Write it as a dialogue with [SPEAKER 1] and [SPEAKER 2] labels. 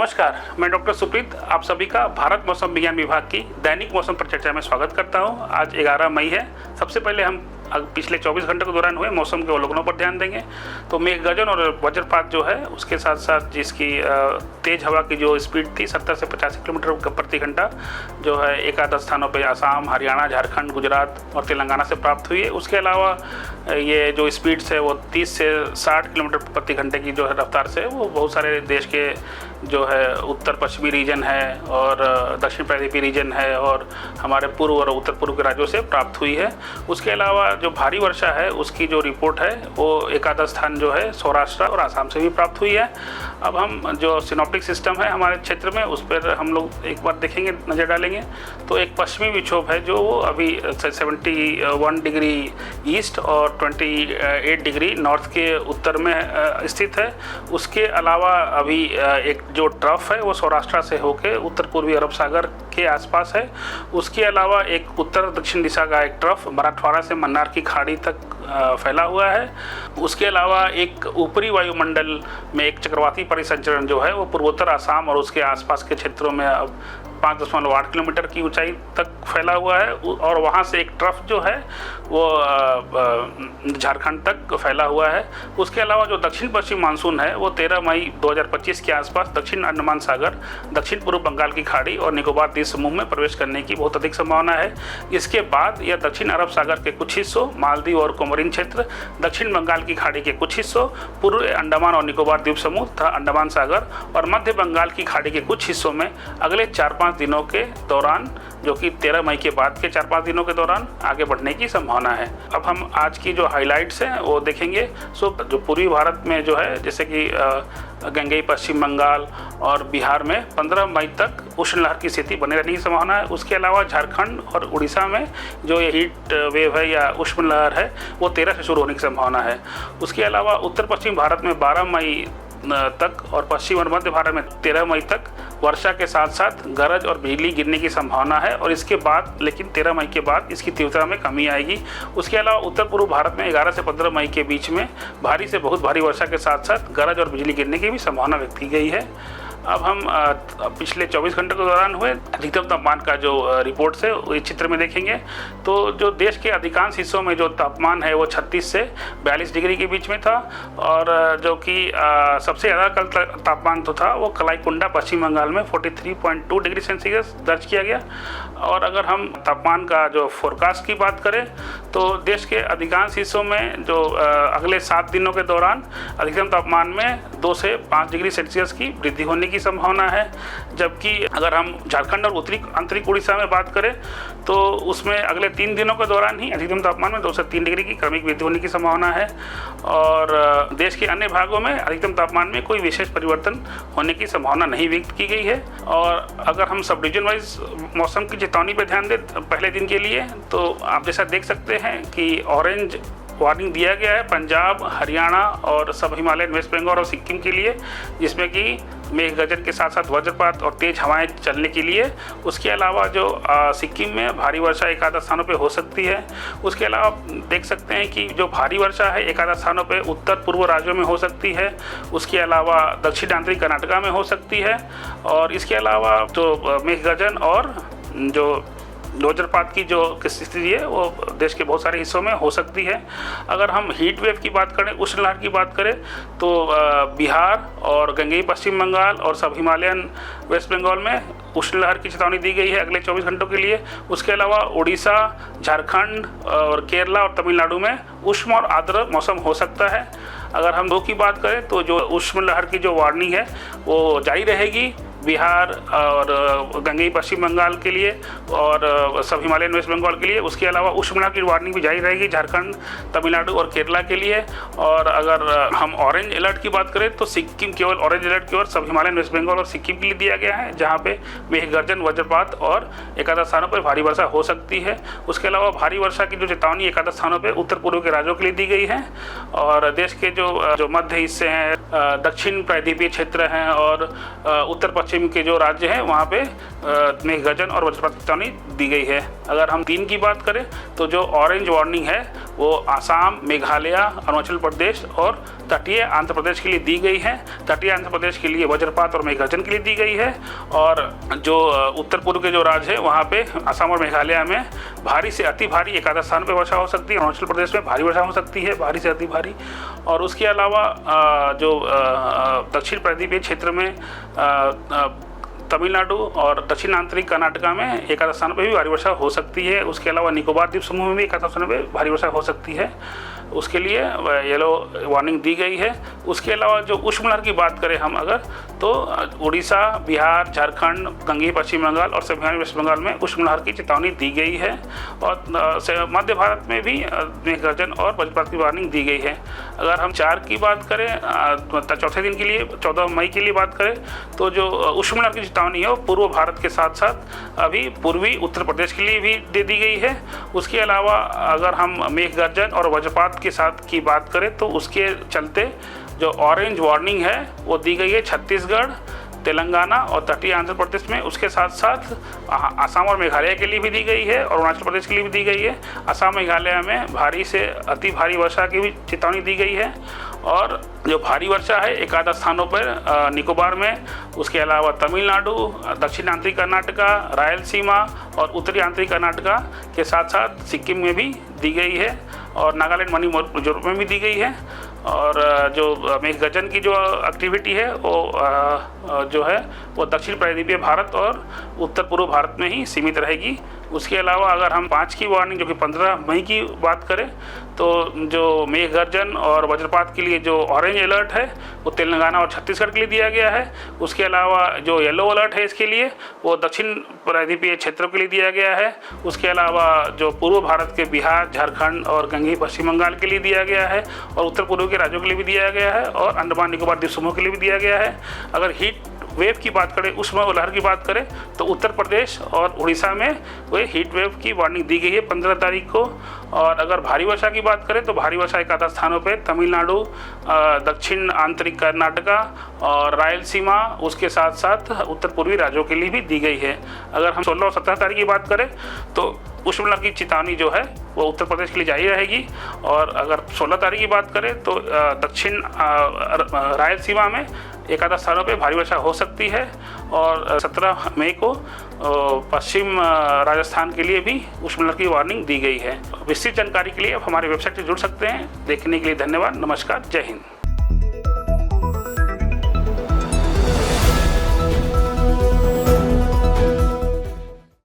[SPEAKER 1] नमस्कार, मैं डॉक्टर सुप्रीत आप सभी का भारत मौसम विज्ञान विभाग की दैनिक मौसम परिचर्चा में स्वागत करता हूं। आज 11 मई है। सबसे पहले हम पिछले 24 घंटे के दौरान हुए मौसम के अवलोकनों पर ध्यान देंगे। तो मेघ गर्जन और वज्रपात जो है उसके साथ साथ जिसकी तेज़ हवा की जो स्पीड थी 70 से 85 किलोमीटर प्रति घंटा जो है एक आध स्थानों पे असम, हरियाणा, झारखंड, गुजरात और तेलंगाना से प्राप्त हुई है। उसके अलावा ये जो स्पीड्स है वो 30 से 60 किलोमीटर प्रति घंटे की जो है रफ्तार से वो बहुत सारे देश के जो है उत्तर पश्चिमी रीजन है और दक्षिण प्रायद्वीपीय रीजन है और हमारे पूर्व और उत्तर पूर्व के राज्यों से प्राप्त हुई है। उसके अलावा जो भारी वर्षा है उसकी जो रिपोर्ट है वो एक आधा स्थान जो है सौराष्ट्र और आसाम से भी प्राप्त हुई है। अब हम जो सिनॉप्टिक सिस्टम है हमारे क्षेत्र में उस पर हम लोग एक बार देखेंगे, नज़र डालेंगे। तो एक पश्चिमी विक्षोभ है जो वो अभी 71 डिग्री ईस्ट और 28 डिग्री नॉर्थ के उत्तर में स्थित है। उसके अलावा अभी एक जो ट्रफ है वो सौराष्ट्र से होकर उत्तर पूर्वी अरब सागर के आसपास है। उसके अलावा एक उत्तर दक्षिण दिशा का एक ट्रफ मराठवाड़ा से मन्नार की खाड़ी तक फैला हुआ है। उसके अलावा एक ऊपरी वायुमंडल में एक चक्रवाती परिसंचरण जो है वो पूर्वोत्तर असम और उसके आसपास के क्षेत्रों में अब 5.8 किलोमीटर की ऊंचाई तक फैला हुआ है और वहाँ से एक ट्रफ जो है वो झारखंड तक फैला हुआ है। उसके अलावा जो दक्षिण पश्चिम मानसून है वो 13 मई 2025 के आसपास दक्षिण अंडमान सागर, दक्षिण पूर्व बंगाल की खाड़ी और निकोबार द्वीप समूह में प्रवेश करने की बहुत अधिक संभावना है। इसके बाद यह दक्षिण अरब सागर के कुछ हिस्सों, मालदीव और कोमोरिन क्षेत्र, दक्षिण बंगाल की खाड़ी के कुछ हिस्सों, पूर्व अंडमान और निकोबार द्वीप समूह तथा अंडमान सागर और मध्य बंगाल की खाड़ी के कुछ हिस्सों में अगले 4-5 दिनों के दौरान, जो कि 13 मई के बाद के 4-5 दिनों के दौरान आगे बढ़ने की संभावना है। अब हम आज की जो हाइलाइट्स हैं वो देखेंगे। जो पूर्वी भारत में जो है जैसे कि गंगई, पश्चिम बंगाल और बिहार में 15 मई तक उष्ण लहर की स्थिति बने रहने की संभावना है। उसके अलावा झारखंड और उड़ीसा में जो ये हीट वेव है या उष्ण लहर है वो 13 से शुरू होने की संभावना है। उसके अलावा उत्तर पश्चिम भारत में 12 मई तक और पश्चिम और मध्य भारत में 13 मई तक वर्षा के साथ साथ गरज और बिजली गिरने की संभावना है और इसके बाद लेकिन 13 मई के बाद इसकी तीव्रता में कमी आएगी। उसके अलावा उत्तर पूर्व भारत में 11 से 15 मई के बीच में भारी से बहुत भारी वर्षा के साथ साथ गरज और बिजली गिरने की भी संभावना व्यक्त की गई है। अब हम पिछले 24 घंटे के दौरान हुए अधिकतम तापमान का जो रिपोर्ट है इस चित्र में देखेंगे। तो जो देश के अधिकांश हिस्सों में जो तापमान है वो 36 से 42 डिग्री के बीच में था और जो कि सबसे ज़्यादा कल तापमान तो था वो कलाईकुंडा पश्चिम बंगाल में 43.2 डिग्री सेंटीग्रेड दर्ज किया गया। और अगर हम तापमान का जो फोरकास्ट की बात करें तो देश के अधिकांश हिस्सों में जो अगले 7 दिनों के दौरान अधिकतम तापमान में 2 से 5 डिग्री सेल्सियस की वृद्धि होने की संभावना है। जबकि अगर हम झारखंड और उत्तरी आंतरिक उड़ीसा में बात करें तो उसमें अगले 3 दिनों के दौरान ही अधिकतम तापमान में 2 से 3 डिग्री की क्रमिक वृद्धि होने की संभावना है। और देश के अन्य भागों में अधिकतम तापमान में कोई विशेष परिवर्तन होने की संभावना नहीं व्यक्त की गई है। और अगर हम सब डिवीजन वाइज मौसम की चेतावनी पर ध्यान दें पहले दिन के लिए तो आप जैसा देख सकते हैं कि ऑरेंज वार्निंग दिया गया है पंजाब, हरियाणा और सब हिमालयन वेस्ट बंगाल और सिक्किम के लिए, जिसमें कि मेघ गर्जन के साथ साथ वज्रपात और तेज हवाएं चलने के लिए। उसके अलावा जो सिक्किम में भारी वर्षा एक आधा स्थानों पे हो सकती है। उसके अलावा देख सकते हैं कि जो भारी वर्षा है एक आधा स्थानों पे उत्तर पूर्व राज्यों में हो सकती है। उसके अलावा दक्षिण आंतरिक कर्नाटका में हो सकती है। और इसके अलावा जो मेघ गर्जन और जो वज्रपात की जो स्थिति है वो देश के बहुत सारे हिस्सों में हो सकती है। अगर हम हीट वेव की बात करें, उष्ण लहर की बात करें तो बिहार और गंगई पश्चिम बंगाल और सब हिमालयन वेस्ट बंगाल में उष्ण लहर की चेतावनी दी गई है अगले 24 घंटों के लिए। उसके अलावा उड़ीसा, झारखंड और केरला और तमिलनाडु में उष्ण और आर्द्र मौसम हो सकता है। अगर हम दो की बात करें तो जो उष्ण लहर की जो वार्निंग है वो जारी रहेगी बिहार और गंगई पश्चिम बंगाल के लिए और सब हिमालयन वेस्ट बंगाल के लिए। उसके अलावा उष्ण लहर की वार्निंग भी जारी रहेगी झारखंड, तमिलनाडु और केरला के लिए। और अगर हम ऑरेंज अलर्ट की बात करें तो सिक्किम केवल ऑरेंज अलर्ट की ओर सब हिमालयन वेस्ट बंगाल और सिक्किम के लिए दिया गया है, जहाँ पे मेघ गर्जन, वज्रपात और एक आधा स्थानों पर भारी वर्षा हो सकती है। उसके अलावा भारी वर्षा की जो चेतावनी एक आधा स्थानों पर उत्तर पूर्व के राज्यों के लिए दी गई है। और देश के जो मध्य हिस्से हैं, दक्षिण प्रायद्वीपीय क्षेत्र हैं और उत्तर पश्चिम के जो राज्य हैं वहाँ पे मेघ गर्जन और वज्रपात की चेतावनी दी गई है। अगर हम दिन की बात करें तो जो ऑरेंज वार्निंग है वो आसाम, मेघालय, अरुणाचल प्रदेश और तटीय आंध्र प्रदेश के लिए दी गई है। तटीय आंध्र प्रदेश के लिए वज्रपात और मेघगर्जन के लिए दी गई है। और जो उत्तर पूर्व के जो राज्य है वहाँ पे असम और मेघालय में भारी से अति भारी एक आधा स्थान पर वर्षा हो सकती है। अरुणाचल प्रदेश में भारी वर्षा हो सकती है, भारी से अति भारी। और उसके अलावा जो दक्षिण प्रायद्वीपीय क्षेत्र में तमिलनाडु और दक्षिण आंतरिक कर्नाटका में एक आधा स्थान पर भी भारी वर्षा हो सकती है। उसके अलावा निकोबार द्वीप समूह में भी एक आधा स्थान पर भारी वर्षा हो सकती है, उसके लिए येलो वार्निंग दी गई है। उसके अलावा जो उष्मलहर की बात करें हम अगर, तो उड़ीसा, बिहार, झारखंड, गंगेय पश्चिम बंगाल और स्वाभिमानी वेस्ट बंगाल में उष्मलहर की चेतावनी दी गई है। और मध्य भारत में भी मेघगर्जन और वज्रपात की वार्निंग दी गई है। अगर हम 4 की बात करें, चौथे दिन के लिए 14 मई के लिए बात करें, तो जो उष्मलहर की चेतावनी है वो पूर्व भारत के साथ साथ अभी पूर्वी उत्तर प्रदेश के लिए भी दे दी गई है। उसके अलावा अगर हम मेघगर्जन और वज्रपात के साथ की बात करें तो उसके चलते जो ऑरेंज वार्निंग है वो दी गई है छत्तीसगढ़, तेलंगाना और तटीय आंध्र प्रदेश में। उसके साथ साथ असम और मेघालय के लिए भी दी गई है और अरुणाचल प्रदेश के लिए भी दी गई है। असम मेघालय में भारी से अति भारी वर्षा की भी चेतावनी दी गई है। और जो भारी वर्षा है एक आधा स्थानों पर निकोबार में, उसके अलावा तमिलनाडु, दक्षिण आंतरिक कर्नाटका, रायलसीमा और उत्तरी आंतरिक कर्नाटका के साथ साथ सिक्किम में भी दी गई है और नागालैंड, मणिपुर में भी दी गई है। और जो मेघगर्जन की जो एक्टिविटी है वो जो है वो दक्षिण प्रायद्वीपीय भारत और उत्तर पूर्व भारत में ही सीमित रहेगी। उसके अलावा अगर हम 5 की वार्निंग जो कि 15 मई की बात करें, तो जो मेघगर्जन और वज्रपात के लिए जो ऑरेंज अलर्ट है वो तेलंगाना और छत्तीसगढ़ के लिए दिया गया है। उसके अलावा जो येलो अलर्ट है इसके लिए वो दक्षिण प्रायद्वीपीय क्षेत्रों के लिए दिया गया है। उसके अलावा जो पूर्व भारत के बिहार, झारखंड और गंगेय पश्चिम बंगाल के लिए दिया गया है और उत्तर पूर्व के राज्यों के लिए भी दिया गया है और अंडमान निकोबार द्वीप समूह के लिए भी दिया गया है। अगर हीट वेव की बात करें, उष्मलहर की बात करें, तो उत्तर प्रदेश और उड़ीसा में वो हीट वेव की वार्निंग दी गई है 15 तारीख को। और अगर भारी वर्षा की बात करें तो भारी वर्षा एक आधा स्थानों पे तमिलनाडु, दक्षिण आंतरिक कर्नाटका और रायलसीमा, उसके साथ साथ उत्तर पूर्वी राज्यों के लिए भी दी गई है। अगर हम 16 और 17 तारीख की बात करें तो उष्मलहर की चेतावनी जो है वो उत्तर प्रदेश के लिए जारी रहेगी। और अगर 16 तारीख की बात करें तो दक्षिण रायलसीमा में एक आधा स्थानों पे भारी वर्षा हो सकती है। और 17 मई को पश्चिम राजस्थान के लिए भी उष्मलहर की वार्निंग दी गई है। विस्तृत जानकारी के लिए आप हमारी वेबसाइट से जुड़ सकते हैं। देखने के लिए धन्यवाद। नमस्कार, जय हिंद।